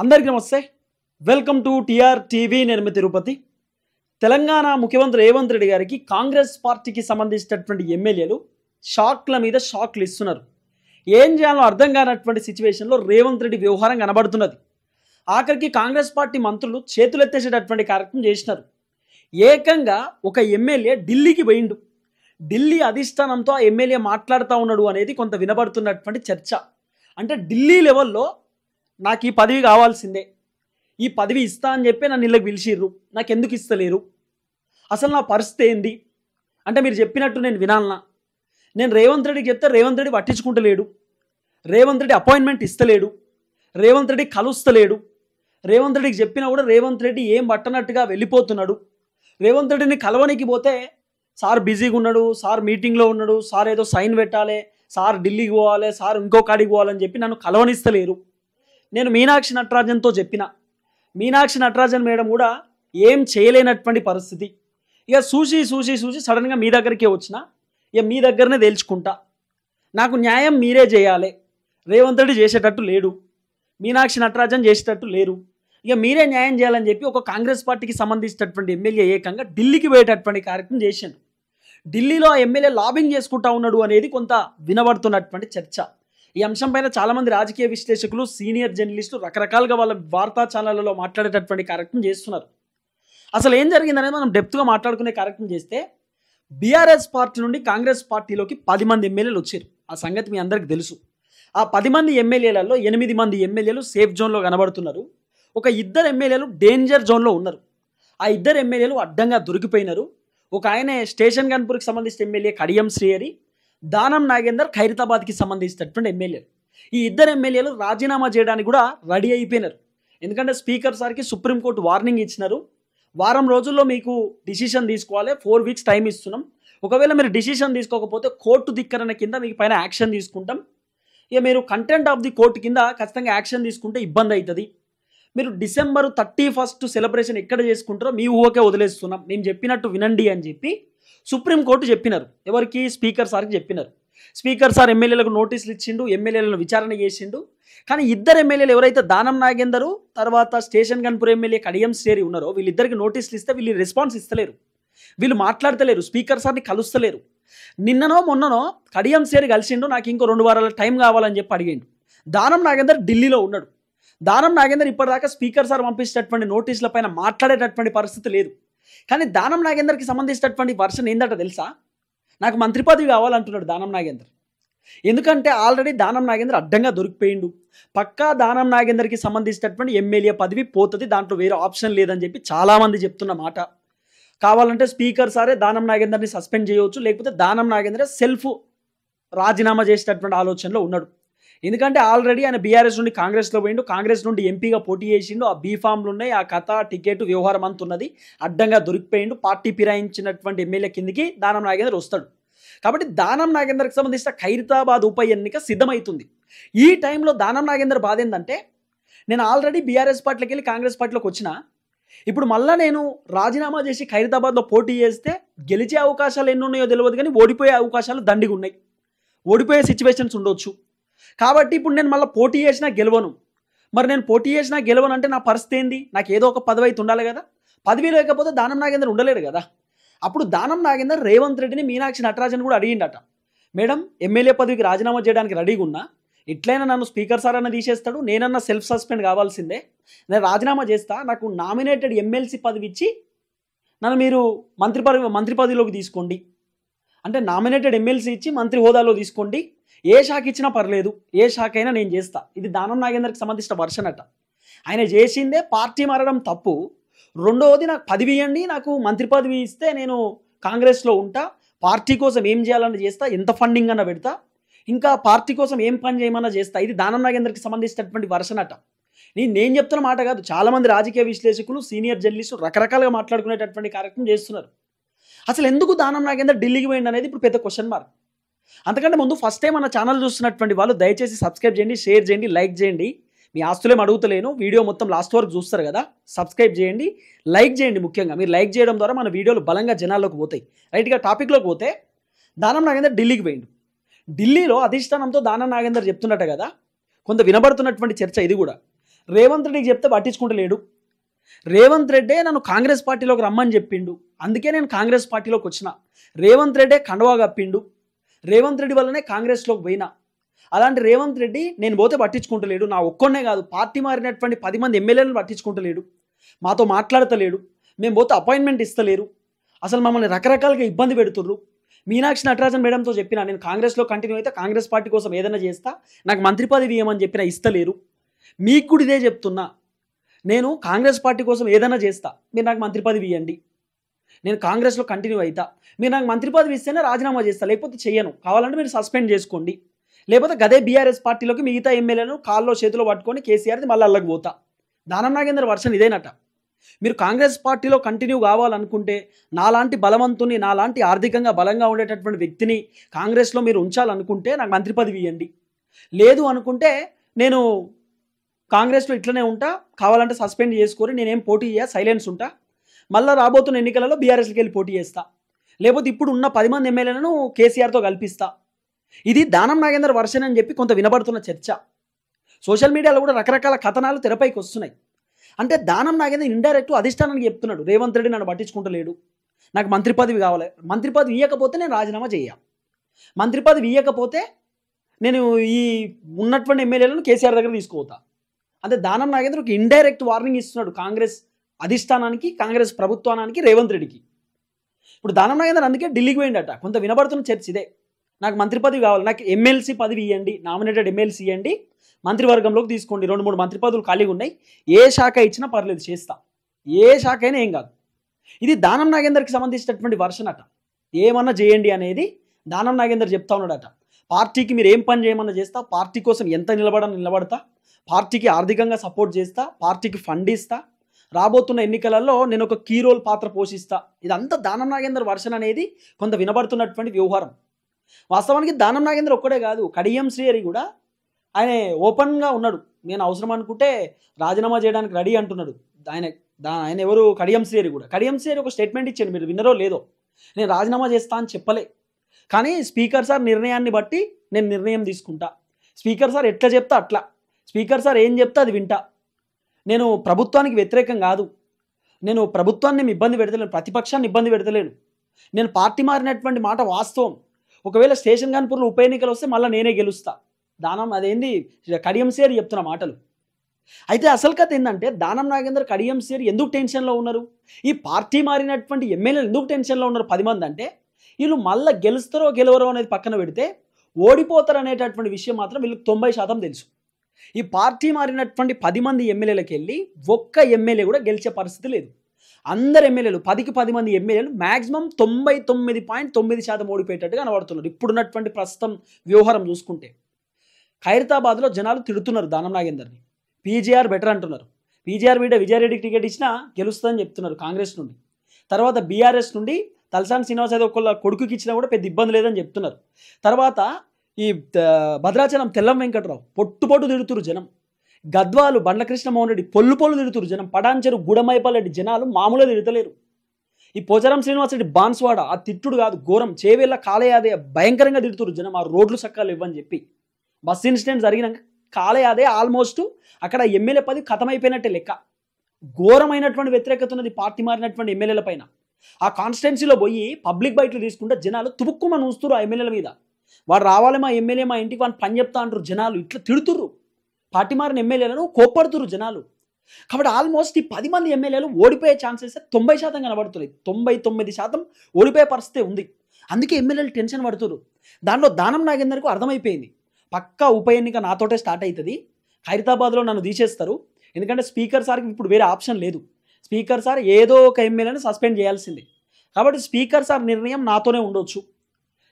అందరికీ నమస్తే. Welcome to TR TV. నేను మీ తిరుపతి. తెలంగాణ ముఖ్యమంత్రి రేవంత్ రెడ్డి గారికి కాంగ్రెస్ పార్టీకి సంబంధించినటువంటి ఎమ్మెల్యేలు షాక్ల మీద షాక్లు ఇస్తున్నారు. ఏం చేయాలో అర్థం కానటువంటి సిచ్యువేషన్లో రేవంత్ రెడ్డి వ్యవహారం కనబడుతున్నది. ఆఖరికి కాంగ్రెస్ పార్టీ మంత్రులు చేతులెత్తేసేటటువంటి కార్యక్రమం చేసినారు. ఏకంగా ఒక ఎమ్మెల్యే ఢిల్లీకి పోయిండు. ఢిల్లీ అధిష్టానంతో ఆ ఎమ్మెల్యే మాట్లాడుతూ ఉన్నాడు అనేది కొంత వినబడుతున్నటువంటి చర్చ. అంటే ఢిల్లీ లెవెల్లో నాకు ఈ పదవి కావాల్సిందే, ఈ పదవి ఇస్తా అని చెప్పి నన్ను ఇళ్ళకి పిలిచిర్రు, నాకు ఎందుకు ఇస్తలేరు, అసలు నా పరిస్థితి ఏంది అంటే మీరు చెప్పినట్టు నేను వినాలనా? నేను రేవంత్ రెడ్డికి చెప్తే రేవంత్ రెడ్డి పట్టించుకుంటలేడు, రేవంత్ రెడ్డి అపాయింట్మెంట్ ఇస్తలేడు, రేవంత్ రెడ్డి కలుస్తలేడు, రేవంత్ రెడ్డికి చెప్పినా కూడా రేవంత్ రెడ్డి ఏం పట్టనట్టుగా వెళ్ళిపోతున్నాడు. రేవంత్ రెడ్డిని కలవనికి పోతే సార్ బిజీగా ఉన్నాడు, సార్ మీటింగ్లో ఉన్నాడు, సార్ ఏదో సైన్ పెట్టాలి, సార్ ఢిల్లీకి పోవాలి, సార్ ఇంకో కాడికి పోవాలని చెప్పి నన్ను కలవనిస్తలేరు. నేను మీనాక్షి నటరాజన్తో చెప్పిన, మీనాక్షి నటరాజన్ మేడం కూడా ఏం చేయలేనటువంటి పరిస్థితి. ఇక చూసి సడన్గా మీ దగ్గరికే వచ్చిన, ఇక మీ దగ్గరనే తేల్చుకుంటా, నాకు న్యాయం మీరే చేయాలి, రేవంత్ రెడ్డి చేసేటట్టు లేడు, మీనాక్షి నటరాజన్ చేసేటట్టు లేరు, ఇక మీరే న్యాయం చేయాలని చెప్పి ఒక కాంగ్రెస్ పార్టీకి సంబంధించినటువంటి ఎమ్మెల్యే ఏకంగా ఢిల్లీకి పోయేటటువంటి కార్యక్రమం చేశాడు. ఢిల్లీలో ఆ ఎమ్మెల్యే లాబింగ్ చేసుకుంటా ఉన్నాడు అనేది కొంత వినబడుతున్నటువంటి చర్చ. ఈ అంశం పైన చాలామంది రాజకీయ విశ్లేషకులు, సీనియర్ జర్నలిస్టులు రకరకాలుగా వాళ్ళ వార్తా ఛానళ్లలో మాట్లాడేటటువంటి కార్యక్రమం చేస్తున్నారు. అసలు ఏం జరిగిందనేది మనం డెప్త్గా మాట్లాడుకునే కార్యక్రమం చేస్తే, బీఆర్ఎస్ పార్టీ నుండి కాంగ్రెస్ పార్టీలోకి 10 మంది ఎమ్మెల్యేలు వచ్చారు. ఆ సంగతి మీ అందరికీ తెలుసు. ఆ 10 మంది ఎమ్మెల్యేలలో 8 మంది ఎమ్మెల్యేలు సేఫ్ జోన్లో కనబడుతున్నారు. ఒక 2 ఎమ్మెల్యేలు డేంజర్ జోన్లో ఉన్నారు. ఆ 2 ఎమ్మెల్యేలు అడ్డంగా దొరికిపోయినారు. ఒక ఆయన స్టేషన్ గన్పూర్కి సంబంధించిన ఎమ్మెల్యే కడియం శ్రీహరి, దానం నాగేందర్ ఖైరతాబాద్కి సంబంధించినటువంటి ఎమ్మెల్యేలు. ఈ 2 ఎమ్మెల్యేలు రాజీనామా చేయడానికి కూడా రెడీ అయిపోయినారు. ఎందుకంటే స్పీకర్ సార్కి సుప్రీంకోర్టు వార్నింగ్ ఇచ్చినారు, వారం రోజుల్లో మీకు డిసిషన్ తీసుకోవాలి, 4 వీక్స్ టైం ఇస్తున్నాం, ఒకవేళ మీరు డిసిషన్ తీసుకోకపోతే కోర్టు ధిక్కరణ కింద మీకు పైన యాక్షన్ తీసుకుంటాం, ఇక మీరు కంటెంట్ ఆఫ్ ది కోర్టు కింద ఖచ్చితంగా యాక్షన్ తీసుకుంటే ఇబ్బంది అవుతుంది, మీరు December 31 సెలబ్రేషన్ ఎక్కడ చేసుకుంటారో మీ ఊహకే వదిలేస్తున్నాం, మేము చెప్పినట్టు వినండి అని చెప్పి సుప్రీంకోర్టు చెప్పినారు. ఎవరికి? స్పీకర్ సార్కి చెప్పినారు. స్పీకర్ సార్ ఎమ్మెల్యేలకు నోటీసులు ఇచ్చిండు, ఎమ్మెల్యేలను విచారణ చేసిండు. కానీ 2 ఎమ్మెల్యేలు ఎవరైతే దానం నాగేందరు తర్వాత స్టేషన్ గన్పూర్ ఎమ్మెల్యే కడియం శ్రీహరి ఉన్నారో వీళ్ళిద్దరికి నోటీసులు ఇస్తే వీళ్ళు రెస్పాన్స్ ఇస్తలేరు, వీళ్ళు మాట్లాడతలేరు, స్పీకర్ సార్ని కలుస్తలేరు. నిన్ననో మొన్ననో కడియం శ్రీహరి కలిసిండు, నాకు ఇంకో 2 వారాల టైం కావాలని చెప్పి అడిగిండు. దానం నాగేందర్ ఢిల్లీలో ఉన్నాడు. దానం నాగేందర్ ఇప్పటిదాకా స్పీకర్ సార్ పంపించినటువంటి నోటీసుల పైన మాట్లాడేటటువంటి పరిస్థితి లేదు. కానీ దానం నాగేందర్కి సంబంధించినటువంటి వర్షన్ ఏందట తెలుసా? నాకు మంత్రి పదవి కావాలంటున్నాడు దానం నాగేందర్. ఎందుకంటే ఆల్రెడీ దానం నాగేందర్ అడ్డంగా దొరికిపోయిండు. పక్కా దానం నాగేందర్కి సంబంధించినటువంటి ఎమ్మెల్యే పదవి పోతుంది, దాంట్లో వేరే ఆప్షన్ లేదని చెప్పి చాలామంది చెప్తున్న మాట. కావాలంటే స్పీకర్ సారే దానం నాగేందర్ని సస్పెండ్ చేయవచ్చు, లేకపోతే దానం నాగేందరే సెల్ఫ్ రాజీనామా చేసేటటువంటి ఆలోచనలో ఉన్నాడు. ఎందుకంటే ఆల్రెడీ ఆయన బీఆర్ఎస్ నుండి కాంగ్రెస్లో పోయిండు, కాంగ్రెస్ నుండి ఎంపీగా పోటీ చేసిండు, ఆ బీఫామ్లు ఉన్నాయి, ఆ కథ టికెట్ వ్యవహారం అంత ఉన్నది, అడ్డంగా దొరికిపోయిండు. పార్టీ ఫిరాయించినటువంటి ఎమ్మెల్యే కిందికి దానం నాగేందర్ వస్తాడు. కాబట్టి దానం నాగేందర్కి సంబంధించిన ఖైరతాబాద్ ఉప ఎన్నిక సిద్ధమవుతుంది. ఈ టైంలో దానం నాగేందర్ బాధ ఏంటంటే, నేను ఆల్రెడీ బీఆర్ఎస్ పార్టీలోకి వెళ్ళి కాంగ్రెస్ పార్టీలోకి వచ్చిన, ఇప్పుడు మళ్ళీ నేను రాజీనామా చేసి ఖైరతాబాద్లో పోటీ చేస్తే గెలిచే అవకాశాలు ఎన్ని ఉన్నాయో తెలియదు, కానీ ఓడిపోయే అవకాశాలు దండిగా ఉన్నాయి, ఓడిపోయే సిచ్యువేషన్స్ ఉండొచ్చు. కాబట్టి ఇప్పుడు నేను మళ్ళీ పోటీ చేసినా గెలవను. మరి నేను పోటీ చేసినా గెలవను అంటే నా పరిస్థితి ఏంది? నాకు ఏదో ఒక పదవి అయితే ఉండాలి కదా. పదవి లేకపోతే దానం నాగేందర్ ఉండలేడు కదా. అప్పుడు దానం నాగేందర్ రేవంత్ రెడ్డిని, మీనాక్షి నటరాజన్ కూడా అడిగిండట, మేడం ఎమ్మెల్యే పదవికి రాజీనామా చేయడానికి రెడీగా ఉన్నా, ఎట్లయినా నన్ను స్పీకర్ సార్ అన్న తీసేస్తాడు, నేనన్నా సెల్ఫ్ సస్పెండ్ కావాల్సిందే, నేను రాజీనామా చేస్తా, నాకు నామినేటెడ్ ఎమ్మెల్సీ పదవి ఇచ్చి నన్ను మీరు మంత్రి పదవిలోకి తీసుకోండి, అంటే నామినేటెడ్ ఎమ్మెల్సీ ఇచ్చి మంత్రి హోదాలో తీసుకోండి, ఏ శాఖ ఇచ్చినా పర్లేదు, ఏ శాఖ అయినా నేను చేస్తా. ఇది దానం నాగేందర్కి సంబంధించిన వర్షన్ అట. ఆయన చేసిందే పార్టీ మారడం తప్పు. రెండవది, నాకు పదవి ఇవ్వండి, నాకు మంత్రి పదవి ఇస్తే నేను కాంగ్రెస్లో ఉంటా, పార్టీ కోసం ఏం చేయాలన్నా చేస్తా, ఎంత ఫండింగ్ అన్నా పెడతా, ఇంకా పార్టీ కోసం ఏం పని చేయమన్నా చేస్తా. ఇది దానం నాగేందర్కి సంబంధించినటువంటి వర్షన్ అట. నేను చెప్తున్న మాట కాదు, చాలామంది రాజకీయ విశ్లేషకులు, సీనియర్ జర్నలిస్టులు రకరకాలుగా మాట్లాడుకునేటటువంటి కార్యక్రమం చేస్తున్నారు. అసలు ఎందుకు దానం నాగేందర్ ఢిల్లీకి పోయింది అనేది ఇప్పుడు పెద్ద క్వశ్చన్ మార్క్. అంతకంటే ముందు ఫస్ట్ టైం మన ఛానల్ చూస్తున్నటువంటి వాళ్ళు దయచేసి సబ్స్క్రైబ్ చేయండి, షేర్ చేయండి, లైక్ చేయండి. మీ ఆస్తులేం అడుగుతలేను, వీడియో మొత్తం లాస్ట్ వరకు చూస్తారు కదా, సబ్స్క్రైబ్ చేయండి, లైక్ చేయండి. ముఖ్యంగా మీరు లైక్ చేయడం ద్వారా మన వీడియోలు బలంగా జనాల్లోకి పోతాయి. రైట్గా టాపిక్లోకి పోతే, దానం నాగేందర్ ఢిల్లీకి పోయిండు. ఢిల్లీలో అధిష్టానంతో దానం నాగేందర్ చెప్తున్నట్టు కదా, కొంత వినబడుతున్నటువంటి చర్చ ఇది కూడా. రేవంత్ రెడ్డికి చెప్తే పట్టించుకుంటలేడు. రేవంత్ రెడ్డే నన్ను కాంగ్రెస్ పార్టీలోకి రమ్మని చెప్పిండు, అందుకే నేను కాంగ్రెస్ పార్టీలోకి వచ్చిన. రేవంత్ రెడ్డే కండువా కప్పిండు, రేవంత్ రెడ్డి వల్లనే కాంగ్రెస్లోకి పోయినా. అలాంటి రేవంత్ రెడ్డి నేను పోతే పట్టించుకుంటలేడు. నా ఒక్కనే కాదు, పార్టీ మారినటువంటి 10 మంది ఎమ్మెల్యేలను పట్టించుకుంటలేడు, మాతో మాట్లాడతలేడు, మేము పోతే అపాయింట్మెంట్ ఇస్తలేరు, అసలు మమ్మల్ని రకరకాలుగా ఇబ్బంది పెడుతుర్రు. మీనాక్షి నటరాజన్ మేడంతో చెప్పిన, నేను కాంగ్రెస్లో కంటిన్యూ అయితే కాంగ్రెస్ పార్టీ కోసం ఏదైనా చేస్తా, నాకు మంత్రి పదవి ఇవ్వమని చెప్పినా ఇస్తలేరు. మీకు కూడా ఇదే చెప్తున్నా, నేను కాంగ్రెస్ పార్టీ కోసం ఏదైనా చేస్తా, మీరు నాకు మంత్రి పదవి ఇవ్వండి, నేను కాంగ్రెస్లో కంటిన్యూ అవుతా, మీరు నాకు మంత్రి పదవి ఇస్తేనే రాజీనామా చేస్తా, లేకపోతే చెయ్యను, కావాలంటే మీరు సస్పెండ్ చేసుకోండి, లేకపోతే గదే బీఆర్ఎస్ పార్టీలోకి మిగతా ఎమ్మెల్యేలను కాల్లో చేతిలో పట్టుకొని కేసీఆర్ది మళ్ళీ అల్లకి పోతా. దానం నాగేందర్ వర్షన్ ఇదేనట. మీరు కాంగ్రెస్ పార్టీలో కంటిన్యూ కావాలనుకుంటే, నాలాంటి బలవంతుని, నాలాంటి ఆర్థికంగా బలంగా ఉండేటటువంటి వ్యక్తిని కాంగ్రెస్లో మీరు ఉంచాలనుకుంటే నాకు మంత్రి పదవి ఇవ్వండి, లేదు అనుకుంటే నేను కాంగ్రెస్లో ఇట్లనే ఉంటా, కావాలంటే సస్పెండ్ చేసుకొని నేనేం పోటీ చేయ, సైలెన్స్ ఉంటా, మళ్ళీ రాబోతున్న ఎన్నికలలో బీఆర్ఎస్కి వెళ్ళి పోటీ చేస్తా, లేకపోతే ఇప్పుడు ఉన్న 10 మంది ఎమ్మెల్యేలను కేసీఆర్తో కల్పిస్తా. ఇది దానం నాగేందర్ వర్షన్ అని చెప్పి కొంత వినబడుతున్న చర్చ. సోషల్ మీడియాలో కూడా రకరకాల కథనాలు తెరపైకి వస్తున్నాయి. అంటే దానం నాగేందర్ ఇండైరెక్ట్ అధిష్టానానికి చెప్తున్నాడు, రేవంత్ రెడ్డి నన్ను పట్టించుకుంటలేడు, నాకు మంత్రి పదవి కావాలి, మంత్రి పదవి ఇవ్వకపోతే నేను రాజీనామా చేయ, మంత్రి పదవి ఇవ్వకపోతే నేను ఈ ఉన్నటువంటి ఎమ్మెల్యేలను కేసీఆర్ దగ్గర తీసుకుపోతా. అంటే దానం నాగేంద్ర ఒక ఇండైరెక్ట్ వార్నింగ్ ఇస్తున్నాడు కాంగ్రెస్ అధిష్టానానికి, కాంగ్రెస్ ప్రభుత్వానికి, రేవంత్ రెడ్డికి. ఇప్పుడు దానం నాగేంద్ర అందుకే ఢిల్లీకి పోయిందట. కొంత వినబడుతున్న చర్చ ఇదే, నాకు మంత్రి పదవి కావాలి, నాకు ఎమ్మెల్సీ పదవి ఇవ్వండి, నామినేటెడ్ ఎమ్మెల్సీ ఇవ్వండి, మంత్రివర్గంలోకి తీసుకోండి, 2-3 మంత్రి పదవులు ఖాళీగా ఉన్నాయి, ఏ శాఖ ఇచ్చినా పర్లేదు చేస్తా, ఏ శాఖ అయినా ఏం కాదు. ఇది దానం నాగేందర్కి సంబంధించినటువంటి వర్షన్ అట. ఏమన్నా చేయండి అనేది దానం నాగేందర్ చెప్తా ఉన్నాడట. పార్టీకి మీరు ఏం పని చేయమన్నా చేస్తా, పార్టీ కోసం ఎంత నిలబడతా, పార్టీకి ఆర్థికంగా సపోర్ట్ చేస్తా, పార్టీకి ఫండ్ ఇస్తా, రాబోతున్న ఎన్నికలలో నేను ఒక కీ రోల్ పాత్ర పోషిస్తా. ఇదంతా దానం నాగేందర్ వర్షన్ అనేది కొంత వినబడుతున్నటువంటి వ్యవహారం. వాస్తవానికి దానం నాగేందర్ ఒక్కడే కాదు, కడియం శ్రీహరి కూడా ఆయన ఓపెన్గా ఉన్నాడు, నేను అవసరం అనుకుంటే రాజీనామా చేయడానికి రెడీ అంటున్నాడు. ఆయన ఎవరు, కడియం శ్రీహరి కూడా. కడియం శ్రీహరి ఒక స్టేట్మెంట్ ఇచ్చాడు, మీరు విన్నరో లేదో, నేను రాజీనామా చేస్తా అని చెప్పలే, కానీ స్పీకర్ సార్ నిర్ణయాన్ని బట్టి నేను నిర్ణయం తీసుకుంటా, స్పీకర్ సార్ ఎట్లా చెప్తా అట్లా, స్పీకర్ సార్ ఏం చెప్తా అది వింటా, నేను ప్రభుత్వానికి వ్యతిరేకం కాదు, నేను ప్రభుత్వాన్ని ఇబ్బంది పెడతలేను, ప్రతిపక్షాన్ని ఇబ్బంది పెడతలేను, నేను పార్టీ మారినటువంటి మాట వాస్తవం. ఒకవేళ స్టేషన్ కాన్పూర్లో ఉప ఎన్నికలు వస్తే మళ్ళీ నేనే గెలుస్తా. దానం అదేంది కడియం శ్రీహరి చెప్తున్న మాటలు. అయితే అసలు కథ ఏంటంటే, దానం నాగేందర్, కడియం శ్రీహరి ఎందుకు టెన్షన్లో ఉన్నారు, ఈ పార్టీ మారినటువంటి ఎమ్మెల్యేలు ఎందుకు టెన్షన్లో ఉన్నారు 10 మంది అంటే, వీళ్ళు మళ్ళీ గెలుస్తారో గెలవరో అనేది పక్కన పెడితే ఓడిపోతారు అనేటటువంటి విషయం మాత్రం వీళ్ళకి 90% తెలుసు. ఈ పార్టీ మారినటువంటి 10 మంది ఎమ్మెల్యేలకు వెళ్ళి ఒక్క ఎమ్మెల్యే కూడా గెలిచే పరిస్థితి లేదు. అందరు ఎమ్మెల్యేలు 10కి 10 మంది ఎమ్మెల్యేలు మ్యాక్సిమం 99.9% ఓడిపోయేటట్టుగా కనబడుతున్నారు ఇప్పుడున్నటువంటి ప్రస్తుతం వ్యవహారం చూసుకుంటే. ఖైరతాబాద్లో జనాలు తిడుతున్నారు దానం నాగేందర్ని, పీజీఆర్ బెటర్ అంటున్నారు, పీజీఆర్ వీడ విజయారెడ్డికి టికెట్ ఇచ్చినా గెలుస్తుందని చెప్తున్నారు కాంగ్రెస్ నుండి. తర్వాత బీఆర్ఎస్ నుండి తలసాని శ్రీనివాస్ యాదవ్ ఒకళ్ళ కొడుకుకి ఇచ్చినా కూడా పెద్ద ఇబ్బంది లేదని చెప్తున్నారు. తర్వాత ఈ భద్రాచలం తెల్లం వెంకట్రావు పొట్టు తిడుతురు జనం, గద్వాలు బండ్ల కృష్ణమోహన్ రెడ్డి పొల్లు తిడుతురు జనం, పడాంచెరు గుడమైపల్లెడ్డి జనాలు మామూలుగా తిడతలేరు. ఈ పోచారం శ్రీనివాస్ రెడ్డి బాన్స్వాడ ఆ తిట్టుడు కాదు, ఘోరం చేవేళ్ళ కాలయాదే భయంకరంగా తిడుతురు జనం, ఆ రోడ్లు సక్కాలు ఇవ్వని చెప్పి. బస్ ఇన్సిడెంట్ జరిగినాక కాలయాదే ఆల్మోస్ట్ అక్కడ ఎమ్మెల్యే పది ఖతమైపోయినట్టే లెక్క. ఘోరమైనటువంటి వ్యతిరేకత ఉన్నది పార్టీ మారినటువంటి ఎమ్మెల్యేల పైన. ఆ కాన్స్టిట్యున్సీలో పోయి పబ్లిక్ బయటలు తీసుకుంటే జనాలు తుపుక్కుమని ఉంచుతురు ఆ ఎమ్మెల్యేల మీద. వాడు రావాలి మా ఎమ్మెల్యే మా ఇంటికి వాడిని పని చెప్తా అంటారు జనాలు, ఇట్లా తిడుతుర్రు పార్టీ మారిన ఎమ్మెల్యేలను, కోప్పడుతురు జనాలు. కాబట్టి ఆల్మోస్ట్ ఈ 10 మంది ఎమ్మెల్యేలు ఓడిపోయే ఛాన్సెస్ 90% కనబడుతున్నాయి, 99% ఓడిపోయే పరిస్థితి ఉంది. అందుకే ఎమ్మెల్యేలు టెన్షన్ పడుతురు. దాంట్లో దానం నాగేందర్కు అర్థమైపోయింది, పక్కా ఉప ఎన్నిక నాతోటే స్టార్ట్ అవుతుంది, ఖైరతాబాద్లో నన్ను తీసేస్తారు, ఎందుకంటే స్పీకర్ సార్కి ఇప్పుడు వేరే ఆప్షన్ లేదు, స్పీకర్ సార్ ఏదో ఒక ఎమ్మెల్యేని సస్పెండ్ చేయాల్సిందే, కాబట్టి స్పీకర్ సార్ నిర్ణయం నాతోనే ఉండొచ్చు.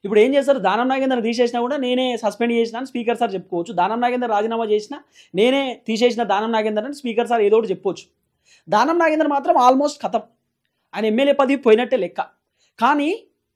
ఇప్పుడు ఏం చేస్తారు, దానం నాగేందర్ తీసేసినా కూడా నేనే సస్పెండ్ చేసిన అని స్పీకర్ సార్ చెప్పుకోవచ్చు, దానం నాగేందర్ రాజీనామా చేసినా నేనే తీసేసిన దానం నాగేందర్ అని స్పీకర్ సార్ ఏదో ఒకటి చెప్పొచ్చు. దానం నాగేందర్ మాత్రం ఆల్మోస్ట్ ఖతం, ఆయన ఎమ్మెల్యే పదవి పోయినట్టే లెక్క. కానీ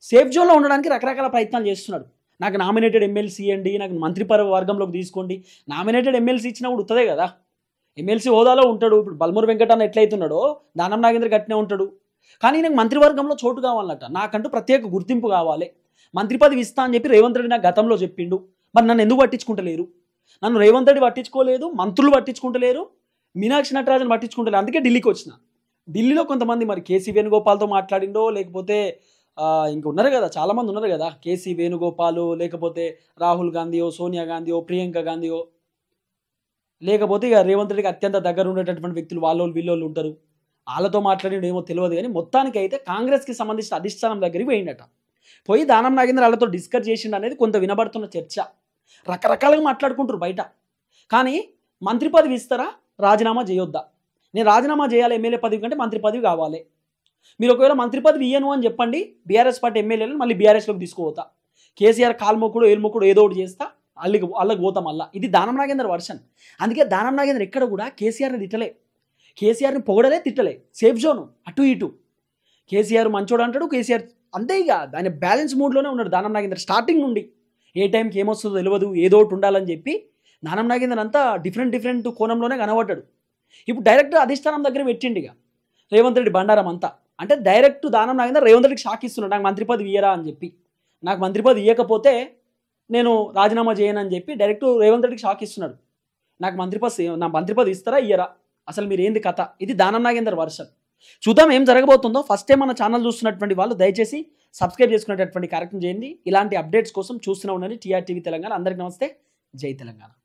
సేఫ్ జోన్లో ఉండడానికి రకరకాల ప్రయత్నాలు చేస్తున్నాడు. నాకు నామినేటెడ్ ఎమ్మెల్సీ ఇవ్వండి, నాకు మంత్రి వర్గంలోకి తీసుకోండి, నామినేటెడ్ ఎమ్మెల్సీ ఇచ్చినా కూడా ఉత్తదే కదా, ఎమ్మెల్సీ హోదాలో ఉంటాడు. ఇప్పుడు బల్మూరు వెంకటన్న ఎట్లయితున్నాడో దానం నాగేందర్ గట్టినే ఉంటాడు. కానీ నాకు మంత్రివర్గంలో చోటు కావాలన్నట, నాకంటూ ప్రత్యేక గుర్తింపు కావాలి, మంత్రి పదవి ఇస్తా అని చెప్పి రేవంత్ రెడ్డి నాకు గతంలో చెప్పిండు. మరి నన్ను ఎందుకు పట్టించుకుంటలేరు, నన్ను రేవంత్ రెడ్డి పట్టించుకోలేదు, మంత్రులు పట్టించుకుంటలేరు, మీనాక్షి నటరాజన్ పట్టించుకుంటారు, అందుకే ఢిల్లీకి వచ్చిన. ఢిల్లీలో కొంతమంది మరి కేసీ వేణుగోపాల్తో మాట్లాడిండో, లేకపోతే ఇంక ఉన్నారు కదా, చాలామంది ఉన్నారు కదా, కేసీ వేణుగోపాల్, లేకపోతే రాహుల్ గాంధీయో, సోనియా గాంధీయో, ప్రియాంక గాంధీయో, లేకపోతే ఇక రేవంత్ రెడ్డికి అత్యంత దగ్గర ఉండేటటువంటి వ్యక్తులు వాళ్ళోళ్ళు వీళ్ళోళ్ళు ఉంటారు. వాళ్ళతో మాట్లాడి ఏమో తెలియదు, కానీ మొత్తానికి అయితే కాంగ్రెస్కి సంబంధించిన అధిష్టానం దగ్గరికి పోయిండట. పోయి దానం నాగేంద్ర వాళ్ళతో డిస్కస్ చేసిండు అనేది కొంత వినబడుతున్న చర్చ. రకరకాలుగా మాట్లాడుకుంటారు బయట. కానీ మంత్రి పదవి ఇస్తారా, రాజీనామా చేయొద్దా? నేను రాజీనామా చేయాలి ఎమ్మెల్యే పదవి కంటే మంత్రి పదవి కావాలి. మీరు ఒకవేళ మంత్రి పదవి ఇయ్యను అని చెప్పండి, బీఆర్ఎస్ పార్టీ ఎమ్మెల్యేలను మళ్ళీ బీఆర్ఎస్లోకి తీసుకుపోతా, కేసీఆర్ కాల్మొక్కుడు ఏలుమొక్కుడు ఏదో ఒకటి చేస్తా, వాళ్ళకి పోతాం మళ్ళా. ఇది దానం నాగేంద్ర వర్షన్. అందుకే దానం నాగేంద్ర ఎక్కడ కూడా కేసీఆర్ని తిట్టలే, కేసీఆర్ని పొగడలే, తిట్టలే, సేఫ్ జోను అటు ఇటు. కేసీఆర్ మంచోడు అంటాడు, కేసీఆర్ అంతే, ఇక ఆయన బ్యాలెన్స్ మూడ్లోనే ఉన్నాడు దానం నాగేంద్ర స్టార్టింగ్ నుండి. ఏ టైంకి ఏమొస్తుందో తెలియదు, ఏదో ఒకటి ఉండాలని చెప్పి దానం నాగేంద్ర అంతా డిఫరెంట్ కోణంలోనే కనబడ్డాడు. ఇప్పుడు డైరెక్ట్ అధిష్టానం దగ్గర పెట్టిండి ఇక రేవంత్ రెడ్డి బండారం అంతా. అంటే డైరెక్ట్ దానం నాగేంద్ర రేవంత్ రెడ్డికి షాక్ ఇస్తున్నాడు, నాకు మంత్రి పదవి ఇయ్యరా అని చెప్పి. నాకు మంత్రి పదవి ఇవ్వకపోతే నేను రాజీనామా చేయనని చెప్పి డైరెక్ట్ రేవంత్ రెడ్డికి షాక్ ఇస్తున్నాడు. నా మంత్రి పదవి ఇస్తారా ఇయ్యరా, అసలు మీరు ఏంది కథ? ఇది దానం నాగేంద్ర వర్షన్. చూద్దాం ఏం జరగబోతుందో. ఫస్ట్ టైం మన ఛానల్ చూస్తున్నటువంటి వాళ్ళు దయచేసి సబ్స్క్రైబ్ చేసుకునేటటువంటి కార్యక్రమం చేయండి. ఇలాంటి అప్డేట్స్ కోసం చూస్తూనే ఉండండి టీఆర్ టీవీ తెలంగాణ. అందరికీ నమస్తే, జై తెలంగాణ.